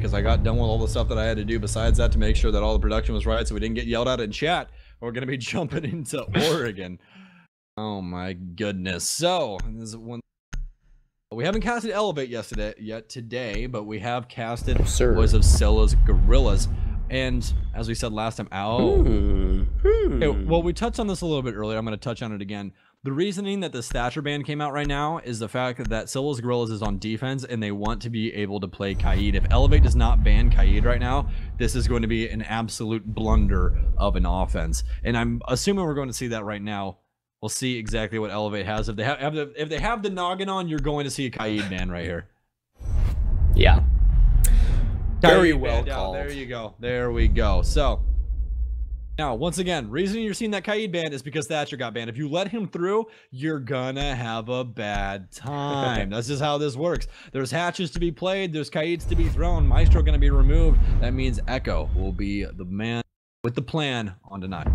because I got done with all the stuff that I had to do besides that to make sure that all the production was right so we didn't get yelled at in chat. We're going to be jumping into Oregon. Oh my goodness. So, this is one. We haven't casted Elevate yet today, but we have casted Voice of Sillas Guerrillas. And as we said last time, okay, well, we touched on this a little bit earlier. I'm going to touch on it again. The reasoning that the stature ban came out right now is the fact that Sillas Guerrillas is on defense and they want to be able to play Kaid. If Elevate does not ban Kaid right now, this is going to be an absolute blunder of an offense. And I'm assuming we're going to see that right now. We'll see exactly what Elevate has. If they have the noggin on, you're going to see a Kaid ban right here. Yeah. Very well called. There you go. There we go. So now, once again, reason you're seeing that Kaid ban is because Thatcher got banned. If you let him through, you're gonna have a bad time. That's just how this works. There's hatches to be played. There's Kaids to be thrown. Maestro gonna be removed. That means Echo will be the man with the plan on tonight.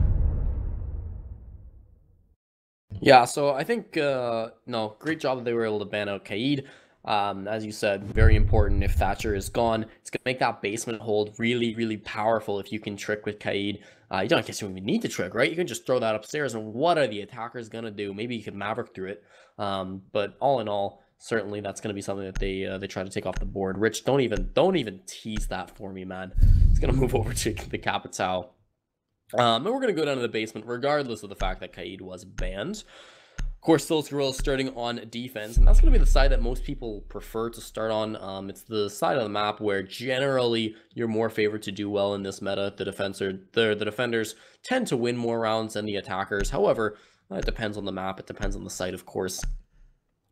Yeah, so I think, no, great job that they were able to ban out Kaid. As you said, very important. If Thatcher is gone, it's going to make that basement hold really, really powerful if you can trick with Kaid. You don't guess you even need to trick, right? You can just throw that upstairs, and what are the attackers going to do? Maybe you could Maverick through it. But all in all, certainly that's going to be something that they try to take off the board. Rich, don't even tease that for me, man. It's going to move over to the Capitao. And we're going to go down to the basement, regardless of the fact that Kaid was banned. Of course, Sillas Guerrillas starting on defense, and that's going to be the side that most people prefer to start on. It's the side of the map where generally you're more favored to do well in this meta. The defenders tend to win more rounds than the attackers. However, it depends on the map. It depends on the site, of course.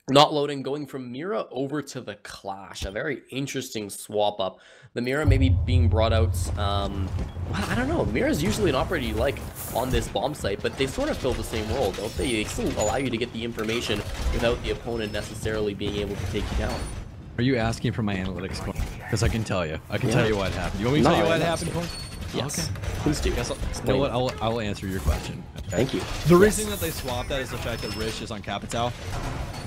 Not loading, going from Mira over to the Clash. A very interesting swap up. The Mira maybe being brought out, well, I don't know. Mira is usually an operator you like on this bomb site, but they sort of fill the same role, don't they? They still allow you to get the information without the opponent necessarily being able to take you down. Are you asking for my analytics, Corn? Because I can tell you. I can tell you what happened. You want me to tell you what happened, Corn? Yes. Okay. Please do. You know what? I'll answer your question. Okay? Thank you. The reason that they swapped that is the fact that Rish is on Capitao.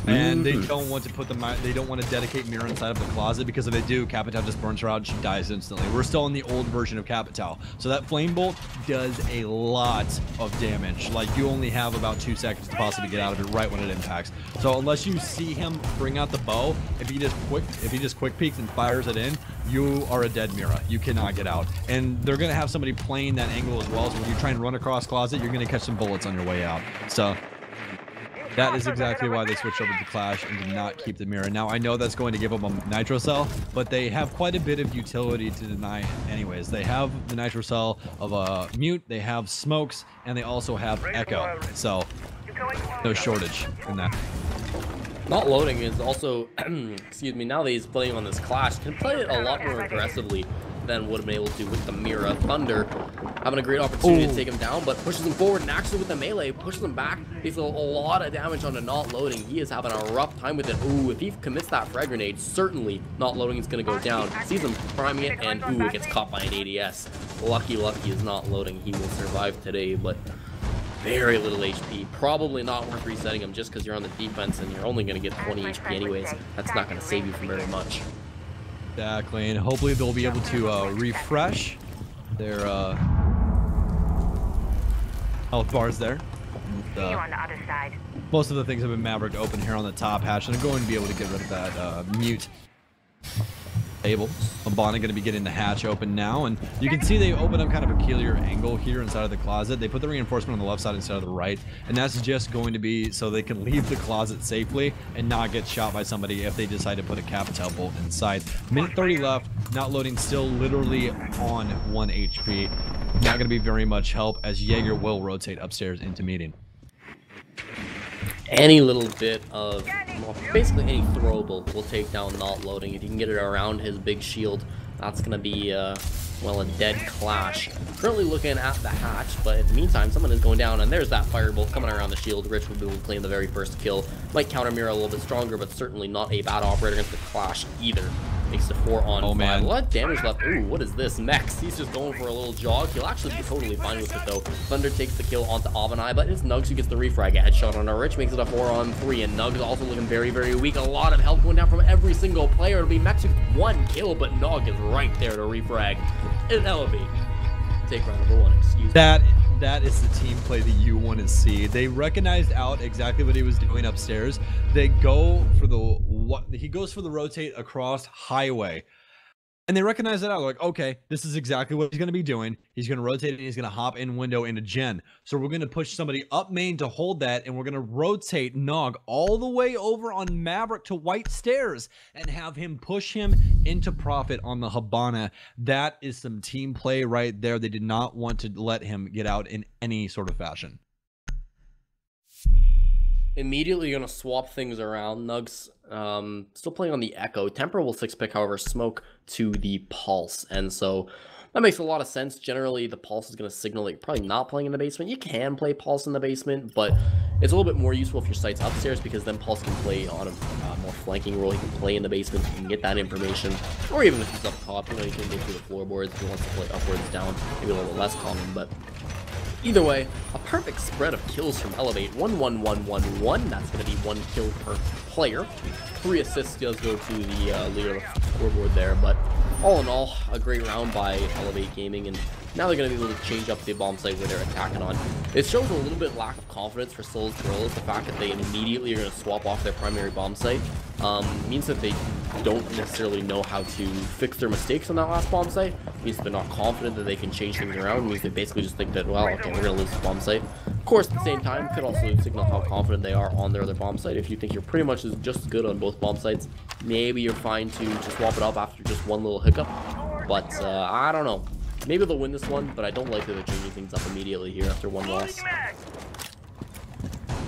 And they don't want to put them. They don't want to dedicate Mira inside of the closet, because if they do, Capitao just burns her out and she dies instantly. We're still in the old version of Capitao, so that flame bolt does a lot of damage. Like, you only have about 2 seconds to possibly get out of it right when it impacts. So unless you see him bring out the bow, if he just quick peeks and fires it in, you are a dead Mira. You cannot get out. And they're gonna have somebody playing that angle as well. So when you try and run across closet, you're gonna catch some bullets on your way out. So that is exactly why they switched over to Clash and did not keep the Mira. Now, I know that's going to give them a Nitro Cell, but they have quite a bit of utility to deny anyways. They have the Nitro Cell of a Mute, they have Smokes, and they also have Echo. So, no shortage in that. Not loading is also, excuse me, now that he's playing on this Clash, can play it a lot more aggressively than would have been able to with the Mira. Thunder having a great opportunity to take him down, but pushes him forward, and actually with the melee, pushes him back. Takes a lot of damage onto not loading. He is having a rough time with it. Ooh, if he commits that frag grenade, certainly not loading is going to go down. Sees him priming it, and ooh, it gets caught by an ADS. Lucky is not loading. He will survive today, but very little HP. Probably not worth resetting him just because you're on the defense and you're only going to get 20 HP anyways. That's not going to save you from very much. Exactly, and hopefully they'll be able to refresh their health bars there. And, on the other side. Most of the things have been Maverick open here on the top hatch, and they're going to be able to get rid of that Mute table. Abana going to be getting the hatch open now, and you can see they open up kind of a peculiar angle here inside of the closet. They put the reinforcement on the left side instead of the right, and that's just going to be so they can leave the closet safely and not get shot by somebody if they decide to put a Capitao bolt inside. Minute 30 left, not loading, still literally on 1 HP. Not going to be very much help as Jaeger will rotate upstairs into meeting. Any little bit of, well, basically any throwable will take down not loading. If you can get it around his big shield, that's going to be, well, a dead Clash. Currently looking at the hatch, but in the meantime, someone is going down, and there's that firebolt coming around the shield. Rich will be able to claim the very first kill. Might counter Mira a little bit stronger, but certainly not a bad operator against the Clash either. Makes it 4 on 5. Man. A lot of damage left. Ooh, what is this? Mex, he's just going for a little jog. He'll actually be totally fine with it, though. Thunder takes the kill onto Avanai, but it's Nugs who gets the refrag. A headshot on our Rich makes it a 4 on 3, and Nugs also looking very, very weak. A lot of health going down from every single player. It'll be Mex with 1 kill, but Nog is right there to refrag and elevate. Take round number 1, excuse me. That is the team play that you want to see. They recognized out exactly what he was doing upstairs. They go for he goes for the rotate across highway. And they recognize that out. They're like, okay, this is exactly what he's going to be doing. He's going to rotate and he's going to hop in window into Gen. So we're going to push somebody up main to hold that, and we're going to rotate Nog all the way over on Maverick to White Stairs and have him push him into Profit on the Habana. That is some team play right there. They did not want to let him get out in any sort of fashion. Immediately going to swap things around. Nugs still playing on the Echo. Temper will 6-pick, however, Smoke to the Pulse. And so that makes a lot of sense. Generally, the Pulse is going to signal that you're probably not playing in the basement. You can play Pulse in the basement, but it's a little bit more useful if your site's upstairs, because then Pulse can play on a more flanking role. He can play in the basement. You can get that information. Or even if he's up top, you know, you can go through the floorboards if he wants to play upwards, down. Maybe a little bit less common, but either way, a perfect spread of kills from Elevate. 1-1-1-1-1. That's going to be 1 kill per player. 3 assists does go to the leader of the scoreboard there, but all in all, a great round by Elevate Gaming, and now they're going to be able to change up the bomb site where they're attacking on. It shows a little bit lack of confidence for Sillas Guerrillas. The fact that they immediately are going to swap off their primary bomb site means that they don't necessarily know how to fix their mistakes on that last bomb site. It means that they're not confident that they can change things around. It means they basically just think that, well, okay, we're going to lose this bomb site. Of course, at the same time, could also signal how confident they are on their other bomb site. If you think you're pretty much just as good on both bomb sites, maybe you're fine to swap it up after just one little hiccup. But I don't know. Maybe they'll win this one, but I don't like that they're changing things up immediately here after one loss.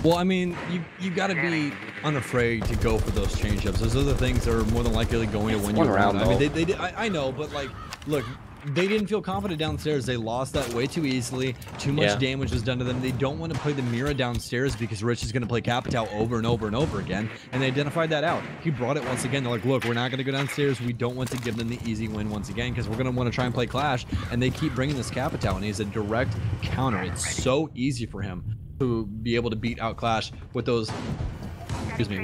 Well, I mean, you got to be unafraid to go for those change-ups. Those are the things that are more than likely going to win you around. I mean, they did. I know, but like, look, they didn't feel confident downstairs. They lost that way too easily. Too much damage was done to them. They don't want to play the Mira downstairs because Rich is going to play Capital over and over and over again, and they identified that out. He brought it once again. They're like, look, we're not going to go downstairs. We don't want to give them the easy win once again because we're going to want to try and play Clash, and they keep bringing this Capital, and he's a direct counter. It's so easy for him to be able to beat out Clash with those,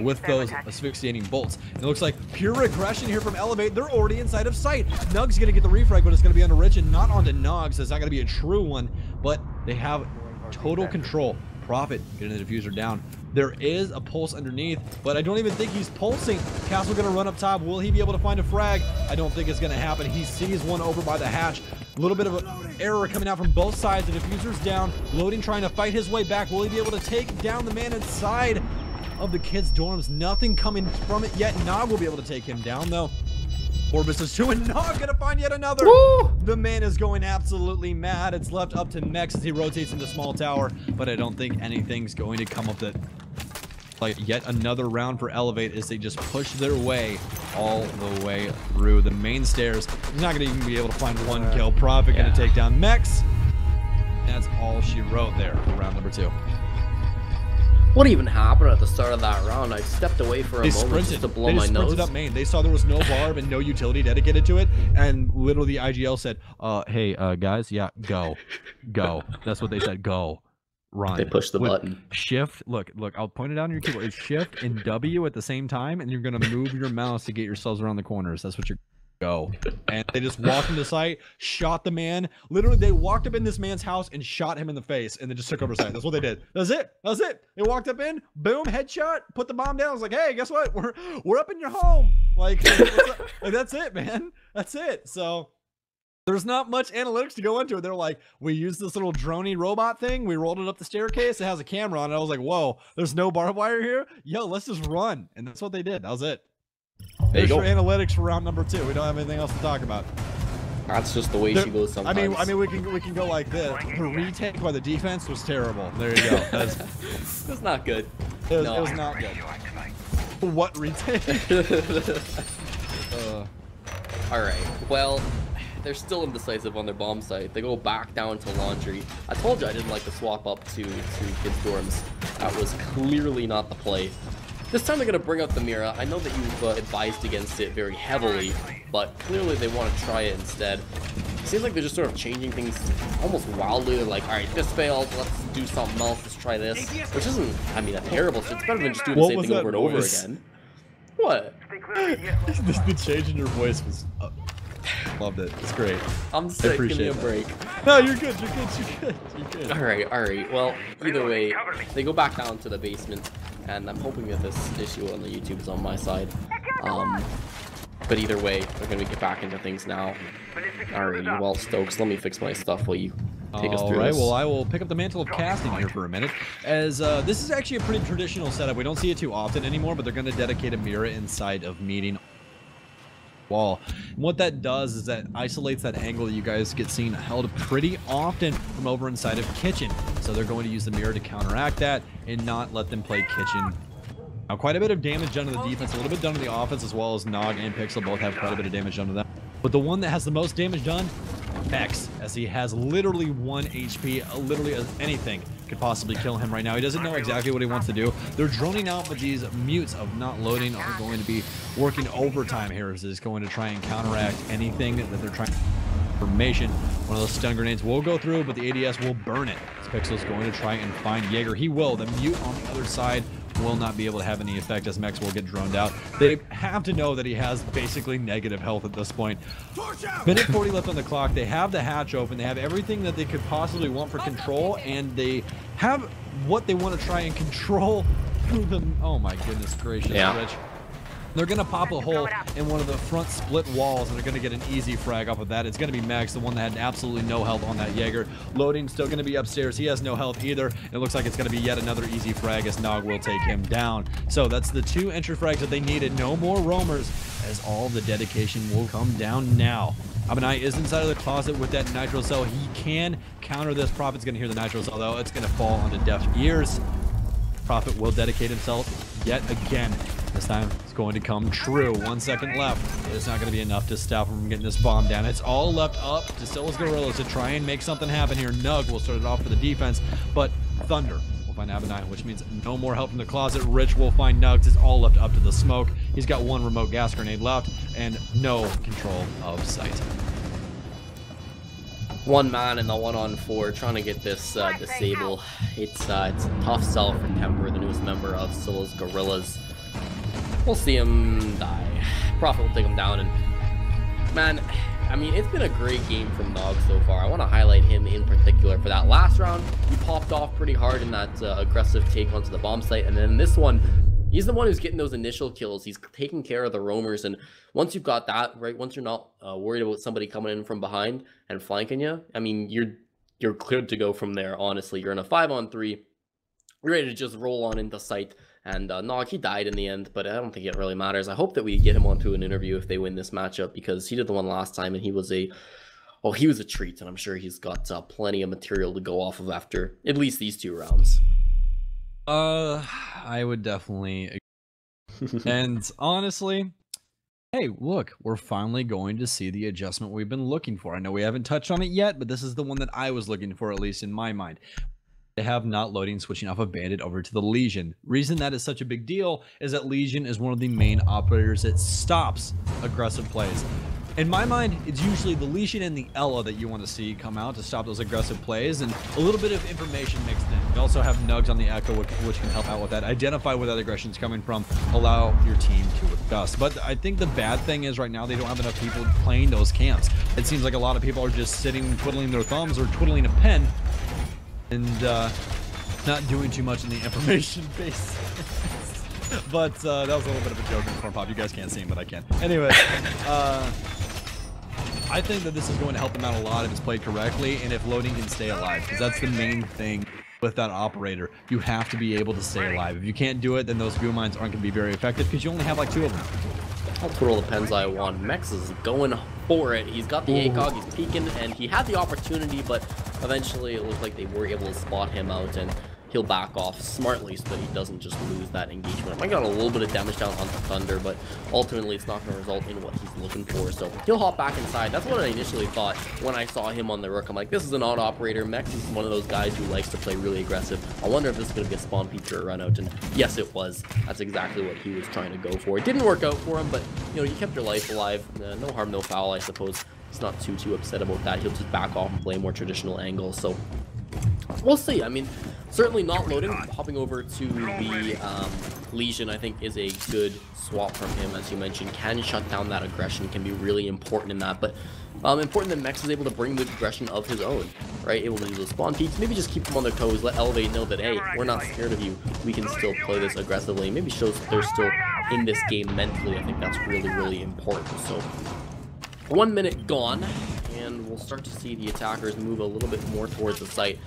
with those asphyxiating bolts. And it looks like pure regression here from Elevate. They're already inside of sight. Nug's gonna get the refrag, but it's gonna be onto Rich and not onto Nog, so it's not gonna be a true one, but they have total control. Profit getting the diffuser down. There is a pulse underneath, but I don't even think he's pulsing. Castle gonna run up top. Will he be able to find a frag? I don't think it's gonna happen. He sees one over by the hatch. A little bit of an error coming out from both sides. The diffuser's down. Loading trying to fight his way back. Will he be able to take down the man inside of the kids' dorms? Nothing coming from it yet. Nog will be able to take him down, though. Orbis is 2, and Nog gonna find yet another. Woo! The man is going absolutely mad. It's left up to Mex as he rotates into small tower, but I don't think anything's going to come up that. Like yet another round for Elevate as they just push their way all the way through the main stairs. He's not gonna even be able to find one kill. Profit gonna take down Mex. That's all she wrote there for round number 2. What even happened at the start of that round? I stepped away for a moment just to blow my nose. They sprinted up main. They saw there was no barb and no utility dedicated to it, and literally the IGL said, hey, guys, yeah, go. That's what they said, go. Run. They pushed the button. Shift, look, I'll point it out on your keyboard. It's Shift and W at the same time, and you're going to move your mouse to get yourselves around the corners. That's what you're go. And they just walked into sight, shot the man. Literally, they walked up in this man's house and shot him in the face, and then just took over sight. That's what they did. That's it. That's it. They walked up in, boom, headshot, put the bomb down. I was like, hey, guess what? We're up in your home. Like that's it, man. That's it. So there's not much analytics to go into it. They're like, we used this little droney robot thing. We rolled it up the staircase. It has a camera on it. I was like, whoa, there's no barbed wire here? Yo, let's just run. And that's what they did. That was it. There's your analytics for round number 2. We don't have anything else to talk about. That's just the way she goes sometimes. I mean, we can go like this. The retake by the defense was terrible. There you go. That's not good. It was not good. What retake? All right. Well, they're still indecisive on their bomb site. They go back down to laundry. I told you I didn't like to swap up to kids' dorms. That was clearly not the play. This time they're going to bring out the Mira. I know that you've advised against it very heavily, but clearly they want to try it instead. Seems like they're just sort of changing things almost wildly. They're like, all right, this failed, let's do something else, let's try this. Which isn't, I mean, a terrible, so it's better than just doing the same thing over and over again. What? The change in your voice was... loved it. It's great. I'm sick. Give me a break. No, you're good. You're good. All right. Well, either way, they go back down to the basement, and I'm hoping that this issue on the YouTube is on my side. But either way, we're gonna get back into things now. Alrighty, well, Stokes, let me fix my stuff while you take us through this. Well, I will pick up the mantle of casting here for a minute, as this is actually a pretty traditional setup. We don't see it too often anymore, but they're going to dedicate a mirror inside of meeting wall. And what that does is that isolates that angle that you guys get seen held pretty often from over inside of kitchen. So they're going to use the mirror to counteract that and not let them play kitchen. Now, quite a bit of damage done to the defense, a little bit done to the offense, as well as Nog and Pixel both have quite a bit of damage done to them. But the one that has the most damage done, Vex, as he has literally 1 HP, literally anything could possibly kill him right now. He doesn't know exactly what he wants to do. They're droning out, but these mutes of not loading are going to be working overtime here, as is going to try and counteract anything that they're trying. Formation. One of those stun grenades will go through, but the ADS will burn it. Pixel's going to try and find Jaeger. He will. The mute on the other side will not be able to have any effect, as Mex will get droned out. They have to know that he has basically negative health at this point. Minute 40 left on the clock. They have the hatch open. They have everything that they could possibly want for control, and they have what they want to try and control through them. Oh my goodness gracious, Rich. They're going to pop a hole in one of the front split walls, and they're going to get an easy frag off of that. It's going to be Max, the one that had absolutely no health on that Jaeger. Loading still going to be upstairs. He has no health either. It looks like it's going to be yet another easy frag, as Nog will take him down. So that's the 2 entry frags that they needed. No more roamers, as all the dedication will come down now. Abinai is inside of the closet with that nitro cell. He can counter this. Prophet's going to hear the nitro cell, though. It's going to fall onto deaf ears. Prophet will dedicate himself yet again. This time it's going to come true. 1 second left. It's not going to be enough to stop him from getting this bomb down. It's all left up to Sillas Guerrillas to try and make something happen here. Nug will start it off for the defense, but Thunder will find Abinai, which means no more help from the closet. Rich will find Nugs. It's all left up to the smoke. He's got 1 remote gas grenade left and no control of sight. 1 man in the 1-on-4 trying to get this disable. It's a tough sell for Temper, the newest member of Sillas Guerrillas. We'll see him die. Prophet will take him down, and man, I mean, it's been a great game from Nog so far. I want to highlight him in particular for that last round. He popped off pretty hard in that aggressive take onto the bomb site, and then this one, he's the one who's getting those initial kills. He's taking care of the roamers, and once you've got that, right, once you're not worried about somebody coming in from behind and flanking you, I mean, you're cleared to go from there, honestly. You're in a 5-on-3. You're ready to just roll on into sight. And Nog, he died in the end, but I don't think it really matters. I hope that we get him onto an interview if they win this matchup, because he did the one last time, and he was a treat, and I'm sure he's got plenty of material to go off of after at least these 2 rounds. I would definitely agree. And honestly, hey, look, we're finally going to see the adjustment we've been looking for. I know we haven't touched on it yet, but this is the one that I was looking for, at least in my mind. They have not loading switching off of Bandit over to the Legion. Reason that is such a big deal is that Legion is one of the main operators that stops aggressive plays. In my mind, it's usually the Legion and the Ella that you want to see come out to stop those aggressive plays, and a little bit of information mixed in. You also have Nugs on the Echo, which can help out with that. Identify where that aggression is coming from, allow your team to adjust. But I think the bad thing is right now they don't have enough people playing those camps. It seems like a lot of people are just sitting twiddling their thumbs or twiddling a pen, and not doing too much in the information base. But that was a little bit of a joke in the corn pop. You guys can't see him, but I can. Anyway, I think that this is going to help them out a lot if it's played correctly, and if loading can stay alive, because that's the main thing with that operator. You have to be able to stay alive. If you can't do it, then those goo mines aren't going to be very effective, because you only have like 2 of them. That's what all depends I want. Mex is going for it. He's got the ACOG, he's peeking, and he had the opportunity, but eventually it looked like they were able to spot him out, and he'll back off smartly so that he doesn't just lose that engagement. I might got a little bit of damage down onto Thunder, but ultimately it's not going to result in what he's looking for. So he'll hop back inside. That's what I initially thought when I saw him on the Rook. I'm like, this is an auto operator. Mex is one of those guys who likes to play really aggressive. I wonder if this is going to be a spawn peek or a run out. And yes, it was. That's exactly what he was trying to go for. It didn't work out for him, but you know, you kept your life alive. No harm, no foul, I suppose. He's not too upset about that. He'll just back off and play a more traditional angle. So we'll see. I mean, certainly not loading. Hopping over to the Legion, I think, is a good swap from him. As you mentioned, can shut down that aggression, can be really important in that. But important that Mex is able to bring the aggression of his own, right? Able to do those spawn peaks, maybe just keep them on their toes, let Elevate know that, hey, we're not scared of you. We can still play this aggressively. Maybe shows that they're still in this game mentally. I think that's really important. So 1 minute gone, and we'll start to see the attackers move a little bit more towards the site.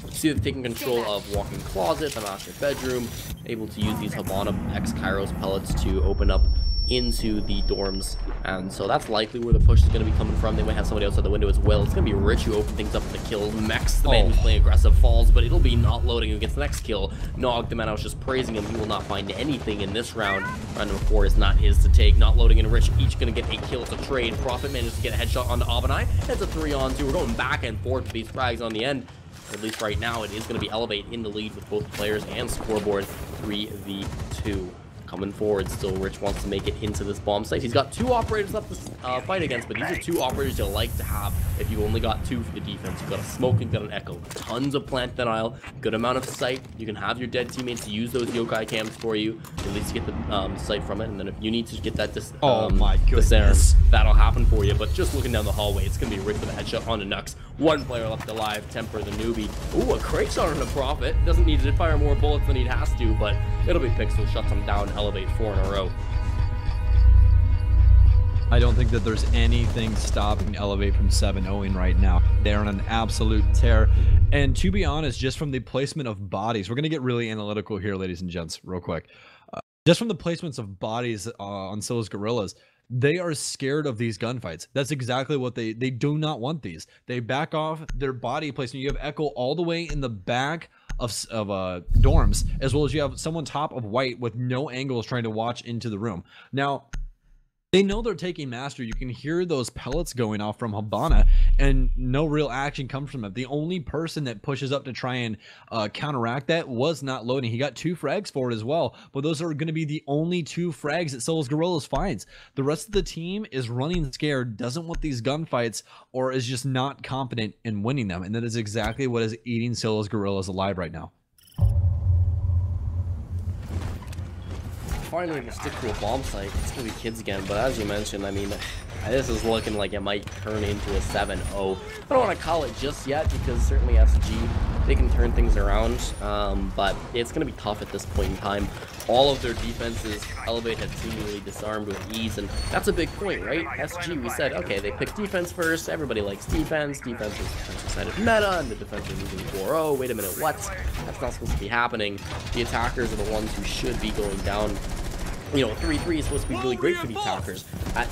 See that they're taking control of Walk-in Closet, the master bedroom, able to use these Havana X Kairos pellets to open up into the dorms, and so that's likely where the push is going to be coming from. They might have somebody outside the window as well. It's going to be Rich who open things up with the kills. Mex, the man who's playing aggressive, falls, but it'll be not loading who gets the next kill. Nog, the man I was just praising him, he will not find anything in this round. Round number 4 is not his to take. Not loading and Rich each going to get a kill to trade. Profit manages to get a headshot onto Abenai. That's a 3-on-2. We're going back and forth with these frags on the end. At least right now, it is going to be Elevate in the lead with both players and scoreboard 3v2. Coming forward, still Rich wants to make it into this bomb site. He's got 2 operators left to fight against, but these are 2 operators you'll like to have if you only got 2 for the defense. You've got a smoke and you've got an echo. Tons of plant denial, good amount of sight. You can have your dead teammates use those yokai cams for you, at least get the sight from it. And then if you need to get that disarm, that'll happen for you. But just looking down the hallway, it's going to be Rich with a headshot on the Nux. 1 player left alive, Temper the newbie. Ooh, a crate shot on a Prophet. Doesn't need to fire more bullets than he has to, but it'll be Pixel, shuts him down. Elevate 4 in a row. I don't think that there's anything stopping Elevate from 7-0ing right now. They're on an absolute tear. And to be honest, just from the placement of bodies, we're going to get really analytical here, ladies and gents, real quick. Just from the placements of bodies on Sillas Guerrillas, they are scared of these gunfights. That's exactly what they do not want these. They back off their body placement. You have Echo all the way in the back of dorms, as well as you have someone top of white with no angles trying to watch into the room. Now, they know they're taking master. You can hear those pellets going off from Habana, and no real action comes from it. The only person that pushes up to try and counteract that was not loading. He got 2 frags for it as well, but those are going to be the only 2 frags that Sillas Guerrillas finds. The rest of the team is running scared, doesn't want these gunfights, or is just not confident in winning them, and that is exactly what is eating Sillas Guerrillas alive right now. Finally we'll stick to a bomb site. It's gonna be kids again, but as you mentioned, I mean, this is looking like it might turn into a 7-0. I don't want to call it just yet because certainly SG, they can turn things around, but it's gonna be tough at this point in time. All of their defenses, Elevate had seemingly disarmed with ease, and that's a big point, right? SG, we said, okay, they picked defense first. Everybody likes defense. Defense is defensive meta, and the defense is moving 4-0. Wait a minute, what? That's not supposed to be happening. The attackers are the ones who should be going down. You know, 3-3 is supposed to be really great for the attackers. At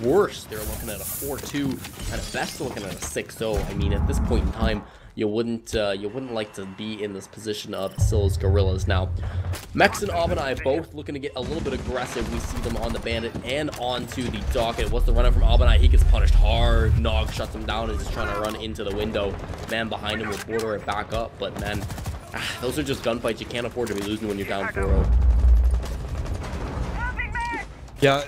worst, they're looking at a 4-2. At best, they're looking at a 6-0. I mean, at this point in time, you wouldn't like to be in this position of Sillas Guerrillas. Now, Mex and Abenai both looking to get a little bit aggressive. We see them on the Bandit and onto the Docket. What's the run-up from Abenai? He gets punished hard. Nog shuts him down and is trying to run into the window. Man behind him will border it back up. But, man, those are just gunfights you can't afford to be losing when you're down 4-0. Yeah,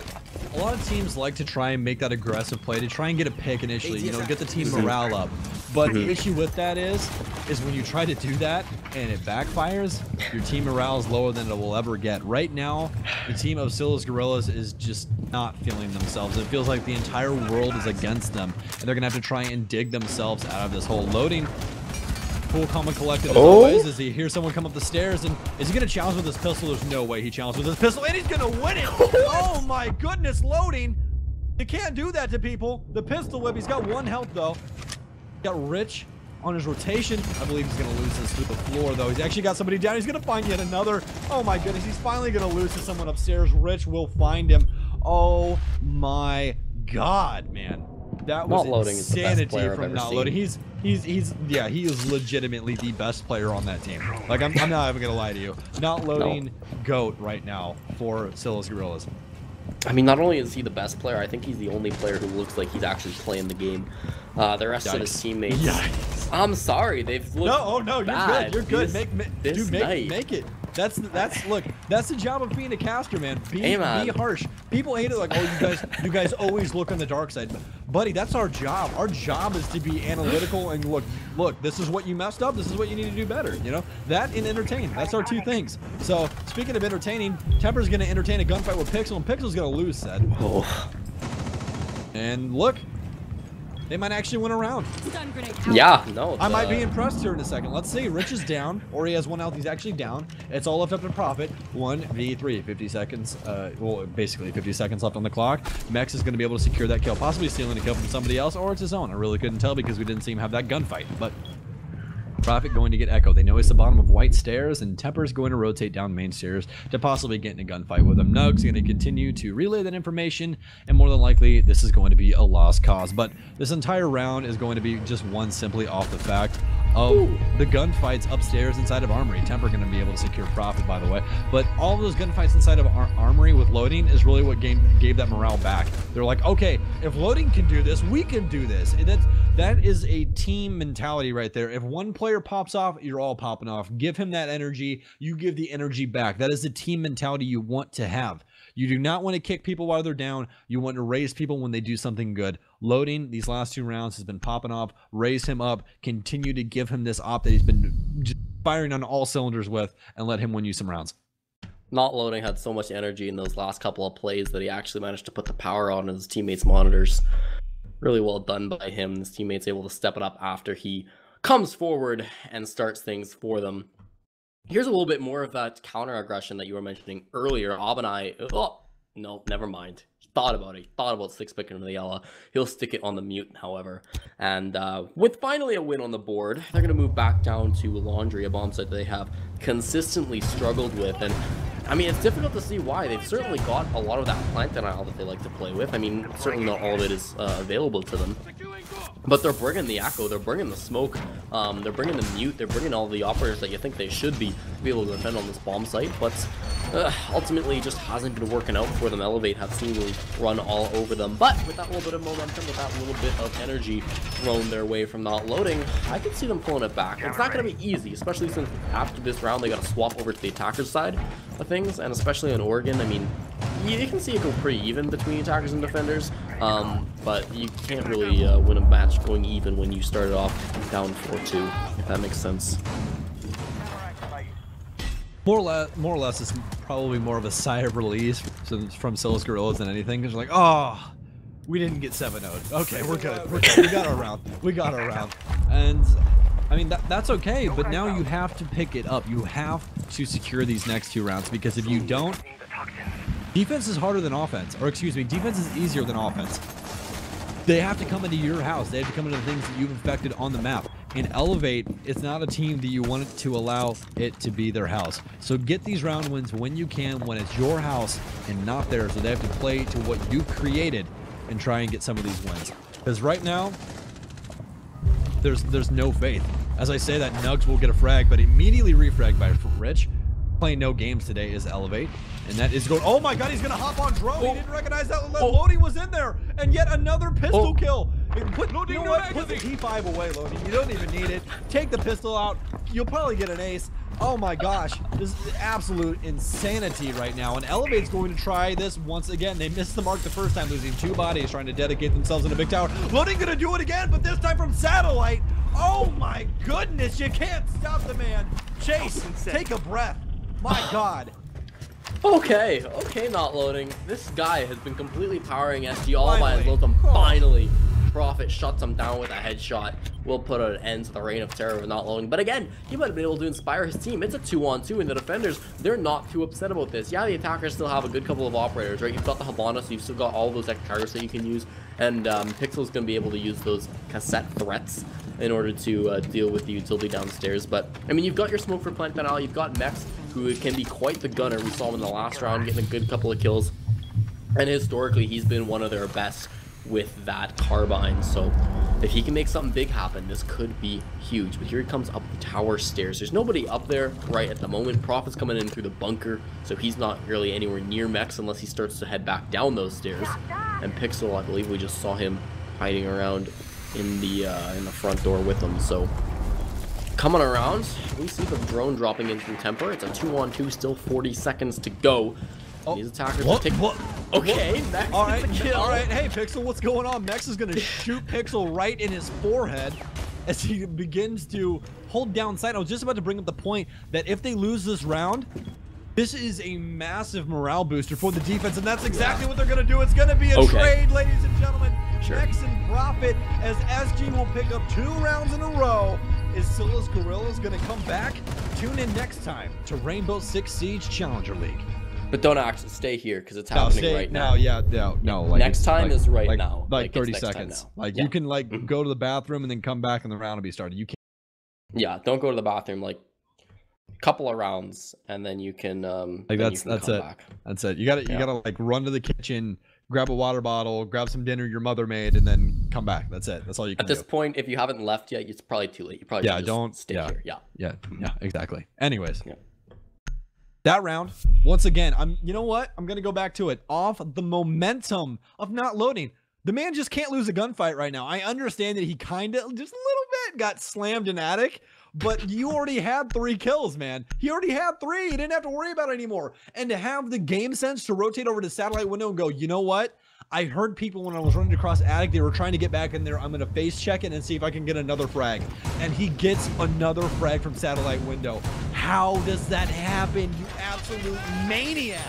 a lot of teams like to try and make that aggressive play to try and get a pick initially, you know, get the team morale up. But the issue with that is when you try to do that and it backfires, your team morale is lower than it will ever get. Right now, the team of Sillas Guerrillas is just not feeling themselves. It feels like the entire world is against them, and they're gonna have to try and dig themselves out of this whole loading. Cool, calm, and collected as always, as he hears someone come up the stairs, and is he gonna challenge with his pistol? There's no way he challenges with his pistol, and he's gonna win it. Oh my goodness, loading. You can't do that to people. The pistol whip, he's got 1 health though. Got Rich on his rotation. I believe he's gonna lose this through the floor though. He's actually got somebody down. He's gonna find yet another. Oh my goodness, he's finally gonna lose to someone upstairs. Rich will find him. Oh my God, man. That was Not loading is the best insanity player I've from ever not seen. loading. Yeah, he is legitimately the best player on that team. Like, I'm not even gonna lie to you. Not loading, GOAT right now for Sillas Guerrillas. I mean, not only is he the best player, I think he's the only player who looks like he's actually playing the game. The rest of his teammates, I'm sorry, they've looked bad. You're good. This night. Make it. That's look. That's the job of being a caster, man. Be harsh. People hate it, like, oh, you guys always look on the dark side, buddy. That's our job. Our job is to be analytical and look. This is what you messed up. This is what you need to do better. You know that and entertain. That's our two things. So speaking of entertaining, Temper's gonna entertain a gunfight with Pixel, and Pixel's gonna lose. Said. Oh. And look. They might actually win a round. Yeah, no. I might be impressed here in a second. Let's see. Rich is down, or he has one health. He's actually down. It's all left up to Profit. 1v3, 50 seconds. Well, basically 50 seconds left on the clock. Mex is going to be able to secure that kill, possibly stealing a kill from somebody else, or it's his own. I really couldn't tell because we didn't see him have that gunfight. But Profit going to get Echo. They know it's the bottom of white stairs, and Temper's going to rotate down main stairs to possibly get in a gunfight with him. Nug's going to continue to relay that information, and more than likely, this is going to be a lost cause. But this entire round is going to be just won simply off the fact of the gunfights upstairs inside of Armory. Temper going to be able to secure Profit, by the way. But all of those gunfights inside of Armory with loading is really what gave that morale back. They're like, okay, if loading can do this, we can do this. And that is a team mentality right there. If one player pops off, you're all popping off. Give him that energy. You give the energy back. That is the team mentality you want to have. You do not want to kick people while they're down. You want to raise people when they do something good. Loading these last 2 rounds has been popping off. Raise him up. Continue to give him this op that he's been just firing on all cylinders with, and let him win you some rounds. Not loading had so much energy in those last couple of plays that he actually managed to put the power on his teammates' monitors. Really well done by him. His teammates able to step it up after he comes forward and starts things for them. Here's a little bit more of that counter aggression that you were mentioning earlier. Abanai, oh no, never mind. He thought about it. He thought about 6-picking the yellow. He'll stick it on the mute, however. And with finally a win on the board, they're going to move back down to Laundry, a bomb site that they have consistently struggled with. And I mean, it's difficult to see why. They've certainly got a lot of that plant denial that they like to play with. I mean, certainly not all of it is available to them. But they're bringing the echo, they're bringing the smoke, they're bringing the mute, they're bringing all the operators that you think they should be able to defend on this bomb site. But ultimately, it just hasn't been working out for them. Elevate have seemingly run all over them. But with that little bit of momentum, with that little bit of energy thrown their way from not loading, I can see them pulling it back. It's not going to be easy, especially since after this round, they got to swap over to the attacker's side of things. And especially in Oregon, I mean, you can see it go pretty even between attackers and defenders, but you can't really win a match going even when you started off down 4-2, if that makes sense. More or less, it's probably more of a sigh of release from Sillas Guerrillas than anything. Because like, oh, we didn't get 7-0'd. Okay, we're good. We're good. We got our round. We got our round. And I mean, that's okay, but now you have to pick it up. You have to secure these next 2 rounds, because if you don't, defense is harder than offense. Or excuse me, defense is easier than offense. They have to come into your house. They have to come into the things that you've affected on the map. And Elevate, it's not a team that you want to allow it to be their house. So get these round wins when you can, when it's your house and not theirs. So they have to play to what you created and try and get some of these wins. Because right now, there's no faith. As I say that, Nugs will get a frag, but immediately refragged by Rich. Playing no games today is Elevate, and that is going. Oh my God, he's gonna hop on drone. He didn't recognize that Loading was in there, and yet another pistol kill. Put, you know what? Put the P5 away, Loading. You don't even need it. Take the pistol out. You'll probably get an ace. Oh my gosh, this is absolute insanity right now. And Elevate's going to try this once again. They missed the mark the first time, losing 2 bodies, trying to dedicate themselves in a big tower. Loading gonna do it again, but this time from satellite. Oh my goodness, you can't stop the man. Chase, take a breath. My God. Okay, not loading. This guy has been completely powering SG all by his ultim. Finally, Profit shuts him down with a headshot. Will put an end to the reign of terror of not loading. But again, he might have been able to inspire his team. It's a 2-on-2, and the defenders, they're not too upset about this. Yeah, the attackers still have a good couple of operators, right? You've got the Havana, so you've still got all those extra targets that you can use. And Pixel's going to be able to use those cassette threats in order to deal with the utility downstairs. But, I mean, you've got your smoke for plant denial. You've got Mex, who can be quite the gunner. We saw him in the last round getting a good couple of kills. And historically, he's been one of their best with that carbine. So if he can make something big happen, this could be huge. But here he comes up the tower stairs. There's nobody up there right at the moment. Prophet's coming in through the bunker, so he's not really anywhere near Mex unless he starts to head back down those stairs. And Pixel, I believe we just saw him hiding around in the front door with them. So coming around, we see the drone dropping in from Temper. It's a 2-on-2, still 40 seconds to go. Oh, these attackers will take... Okay, Mex all right, gets a kill. all right. Hey, Pixel, what's going on? Mex is gonna shoot Pixel right in his forehead as he begins to hold down sight. I was just about to bring up the point that if they lose this round, this is a massive morale booster for the defense, and that's exactly what they're gonna do. It's gonna be a trade, ladies and gentlemen. Sure. Mex and Prophet, as SG will pick up 2 rounds in a row. Is Sillas Guerrillas gonna come back? Tune in next time to Rainbow Six Siege Challenger League. But don't actually stay here because it's happening right now. No. Like next time is right like, now. Like 30 seconds. Like you can like go to the bathroom and then come back and the round will be started. You can't. Yeah, don't go to the bathroom. Like a couple of rounds and then you can. Like that's it. Back. That's it. You gotta like run to the kitchen, grab a water bottle, grab some dinner your mother made, and then come back. That's it. That's all you can do. At this point, if you haven't left yet, it's probably too late. You probably should don't stay here. Yeah, exactly. Anyways. Yeah. That round, once again, you know what? I'm going to go back to it. Off the momentum of not loading. The man just can't lose a gunfight right now. I understand that he kind of, just a little bit, got slammed in attic, but you already had 3 kills, man. He already had 3. He didn't have to worry about it anymore. And to have the game sense to rotate over to satellite window and go, you know what? I heard people when I was running across attic, they were trying to get back in there. I'm going to face check it and see if I can get another frag. And he gets another frag from satellite window. How does that happen, you absolute maniac?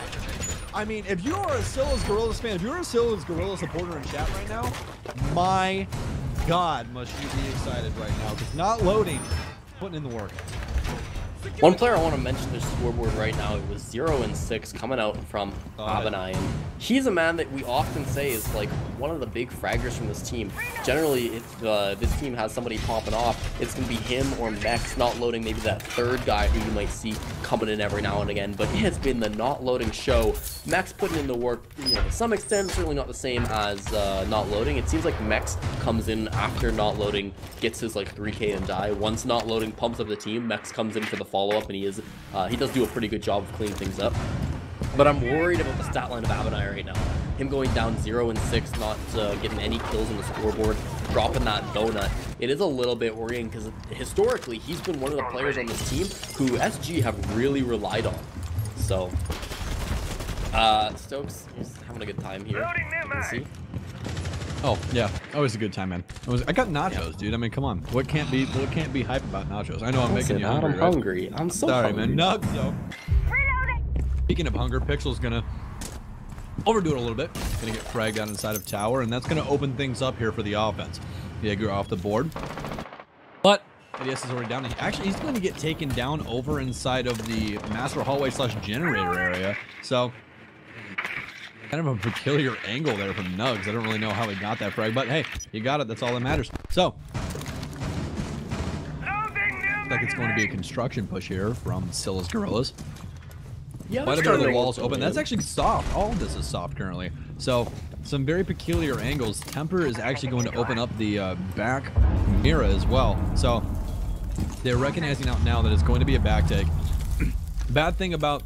I mean, if you are a Sillas Guerrillas fan, if you're a Sillas Guerrillas supporter in chat right now, my God, must you be excited right now. Because not loading, putting in the work. One player I want to mention their scoreboard right now, it was 0-6 coming out from Abenai, and he's a man that we often say is like one of the big fraggers from this team. Generally, if this team has somebody popping off, it's going to be him or Mex not loading, maybe that third guy who you might see coming in every now and again, but it has been the not loading show. Mex putting in the work, you know, to some extent, certainly not the same as not loading. It seems like Mex comes in after not loading, gets his like 3K and die. Once not loading pumps up the team, Mex comes in for the follow-up, and he does do a pretty good job of cleaning things up. But I'm worried about the stat line of Abenai right now. Him going down 0-6, not getting any kills on the scoreboard, dropping that donut. It is a little bit worrying because historically he's been one of the players on this team who SG have really relied on. So Stokes is having a good time here. Let's see. Oh yeah, always a good time, man. I got nachos, dude. I mean, come on. What can't be hype about nachos? I know I'm making you hungry. I'm hungry. I'm so sorry, hungry. man. Nugs though. Speaking of hunger, Pixel's gonna overdo it a little bit. Gonna get fragged out inside of tower, and that's gonna open things up here for the offense. Jaeger off the board, but ADS is already down. Actually, he's going to get taken down over inside of the master hallway / generator area. So kind of a peculiar angle there from Nugs. I don't really know how he got that frag, but hey, he got it. That's all that matters. So looks like it's going to be a construction push here from Sillas Guerrillas. Yeah, quite a bit of the walls open. That's actually soft. All of this is soft currently. So some very peculiar angles. Temper is actually going to open up the back mirror as well. So they're recognizing out now that it's going to be a back take. Bad thing about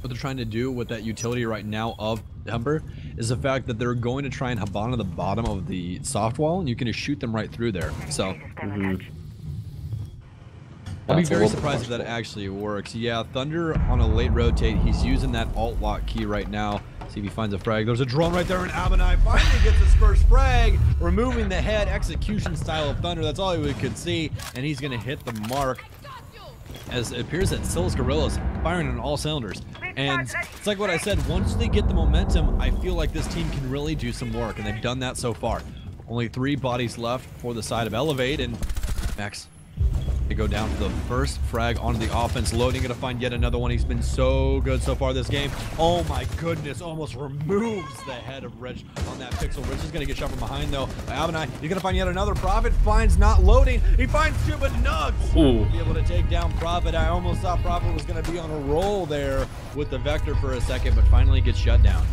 what they're trying to do with that utility right now of Temper is the fact that they're going to try and Habana the bottom of the soft wall, and you can just shoot them right through there. So I'll be very surprised if that actually works. Yeah, Thunder on a late rotate. He's using that alt lock key right now. See if he finds a frag. There's a drone right there, and Abenai finally gets his first frag, removing the head execution style of Thunder. That's all we could see, and he's going to hit the mark. As it appears that Sillas Guerrillas firing on all cylinders. And it's like what I said, once they get the momentum, I feel like this team can really do some work, and they've done that so far. Only 3 bodies left for the side of Elevate, and Max, they go down to the first frag onto the offense, loading, gonna find yet another one. He's been so good so far this game. Oh my goodness, almost removes the head of Rich on that pixel. Rich is gonna get shot from behind though by Abenai. He's gonna find yet another. Prophet finds not loading. He finds 2, but Nugs will be able to take down Prophet. I almost thought Prophet was gonna be on a roll there with the Vector for a second, but finally gets shut down.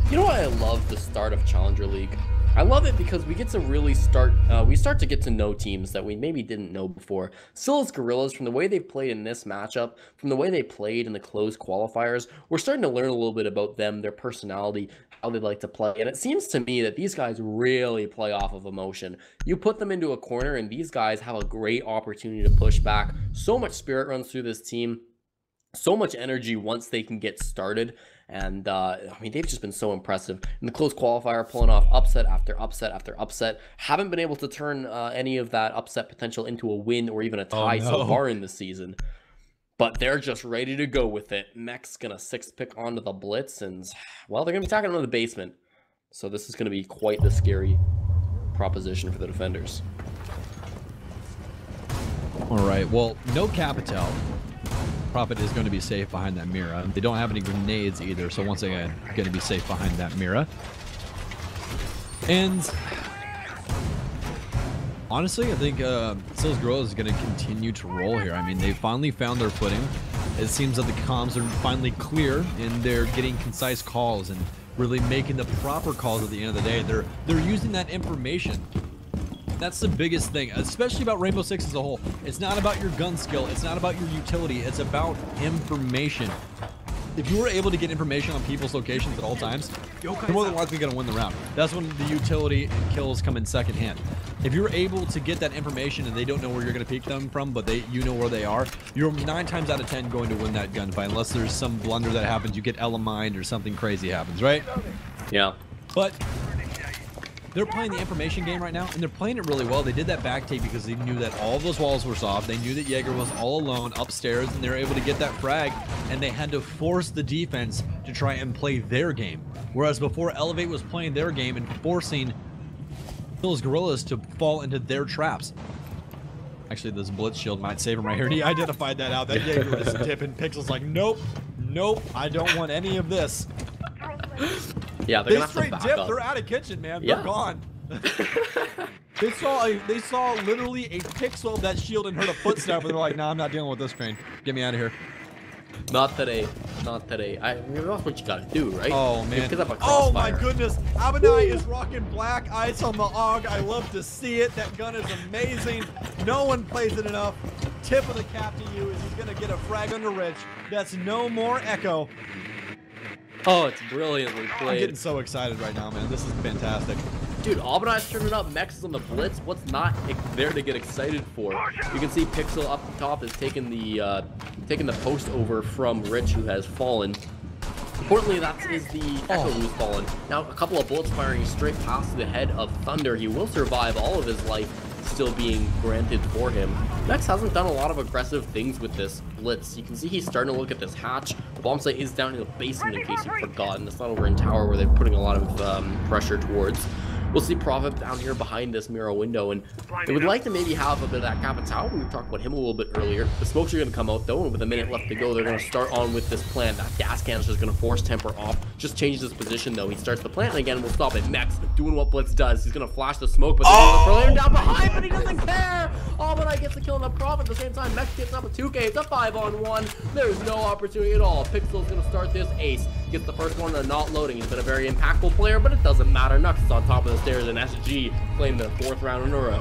You know why I love the start of Challenger League? I love it because we get to really start to get to know teams that we maybe didn't know before. Sillas Guerrillas, from the way they've played in this matchup, from the way they played in the closed qualifiers, we're starting to learn a little bit about them, their personality, how they like to play. And it seems to me that these guys really play off of emotion. You put them into a corner and these guys have a great opportunity to push back. So much spirit runs through this team. So much energy once they can get started. And I mean, they've just been so impressive in the close qualifier, pulling off upset after upset after upset. Haven't been able to turn any of that upset potential into a win or even a tie so far in the season. But they're just ready to go with it. Mech's gonna 6-pick onto the blitz, and well, they're gonna be attacking into the basement. So this is gonna be quite the scary proposition for the defenders. All right, well, no Capital. Prophet is going to be safe behind that Mira. They don't have any grenades either, so once again, going to be safe behind that Mira. And honestly, I think Sillas Guerrillas is going to continue to roll here. I mean, they finally found their footing. It seems that the comms are finally clear, and they're getting concise calls and really making the proper calls at the end of the day. They're using that information. That's the biggest thing, especially about Rainbow Six as a whole. It's not about your gun skill. It's not about your utility. It's about information. If you were able to get information on people's locations at all times, you're more than likely going to win the round. That's when the utility and kills come in second hand. If you're able to get that information and they don't know where you're going to peek them from, but you know where they are, you're 9 times out of 10 going to win that gunfight, unless there's some blunder that happens. You get Ella-mined or something crazy happens, right? Yeah. But they're playing the information game right now, and they're playing it really well. They did that back take because they knew that all of those walls were soft. They knew that Jaeger was all alone upstairs, and they were able to get that frag, and they had to force the defense to try and play their game. Whereas before, Elevate was playing their game and forcing those Guerrillas to fall into their traps. Actually, this Blitz shield might save him right here, and he identified that out. That Jaeger was tipping. Pixel's like, nope, nope, I don't want any of this. Yeah, they straight dip. They're out of kitchen, man. They're gone. They saw literally a pixel of that shield and heard a footstep, and they're like, "Nah, I'm not dealing with this train. Get me out of here." Not today. Not today. I mean, that's what you gotta do, right? Oh man. Oh my goodness. Abenai is rocking black ice on the AUG. I love to see it. That gun is amazing. No one plays it enough. Tip of the cap to you is he's gonna get a frag under Rich. That's no more Echo. Oh, it's brilliantly played. I'm getting so excited right now, man. This is fantastic. Dude, Abenai's turning up. Mex is on the blitz. What's not there to get excited for? You can see Pixel up top is taking the post over from Rich, who has fallen. Importantly, that is the Echo who's fallen. Now, a couple of bullets firing straight past the head of Thunder. He will survive, all of his life still being granted for him. Mex hasn't done a lot of aggressive things with this blitz. You can see he's starting to look at this hatch. The bomb site is down in the basement, in case you've forgotten. It's not over in tower where they're putting a lot of pressure towards. We'll see Prophet down here behind this mirror window, and they would like to maybe have a bit of that Capital. We talked about him a little bit earlier. The smokes are going to come out, though, and with a minute left to go, they're going to start on with this plant. That gas canister is going to force Temper off. Just changes his position, though. He starts the plant, and again, we'll stop it. Mex doing what Blitz does. He's going to flash the smoke, but they're down behind, but he doesn't care. But gets the kill on the Prophet at the same time. Mex gets up a 2K. It's a 5-on-1. There's no opportunity at all. Pixel's going to start this. Ace gets the first one. They're not loading. He's been a very impactful player, but it doesn't matter. Nux is on top of the stairs, and SG claimed the 4th round in a row.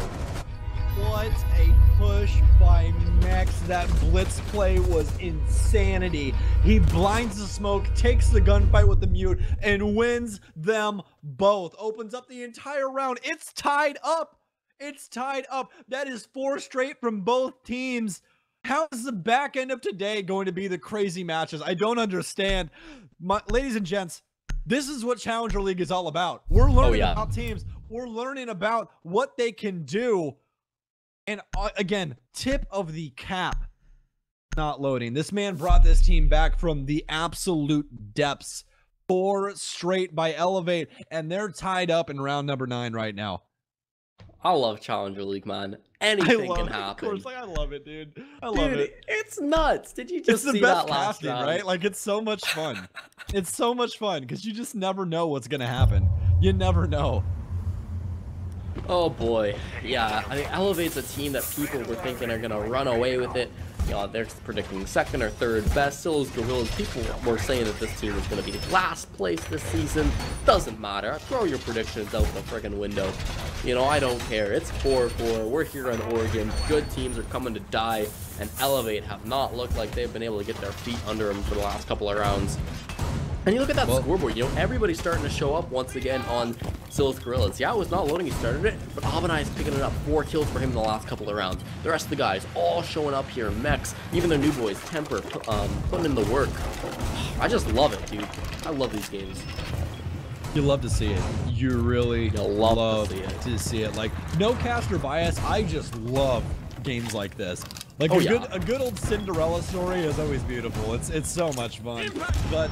What a push by Mex. That blitz play was insanity. He blinds the smoke, takes the gunfight with the mute, and wins them both. Opens up the entire round. It's tied up. It's tied up. That is 4 straight from both teams. How is the back end of today going to be the crazy matches? I don't understand. Ladies and gents, this is what Challenger League is all about. We're learning about teams. We're learning about what they can do. And again, tip of the cap, not loading. This man brought this team back from the absolute depths. 4 straight by Elevate, and they're tied up in round number 9 right now. I love Challenger League, man. Anything can happen. Of course, I love it, dude. I love it. It's nuts. Did you just see that last round? Right? Like, it's so much fun. It's so much fun because you just never know what's gonna happen. You never know. Oh boy, yeah. I mean, Elevate's a team that people were thinking are gonna run away with it. they're predicting second or third best. Sillas Guerrillas, people were saying that this team is going to be last place this season. Doesn't matter. Throw your predictions out the friggin' window. I don't care. It's 4-4. We're here in Oregon. Good teams are coming to die, and Elevate have not looked like they've been able to get their feet under them for the last couple of rounds. And you look at that scoreboard, everybody's starting to show up once again on Sillas Guerrillas. Yeah, it was not loading, he started it, but Abanai is picking it up. 4 kills for him in the last couple of rounds. The rest of the guys all showing up here. Mechs, even their new boys, Temper, putting in the work. I just love it, dude. I love these games. You love to see it. You really love to see it. Like, no caster bias, I just love games like this. Like a good old Cinderella story is always beautiful. It's so much fun. But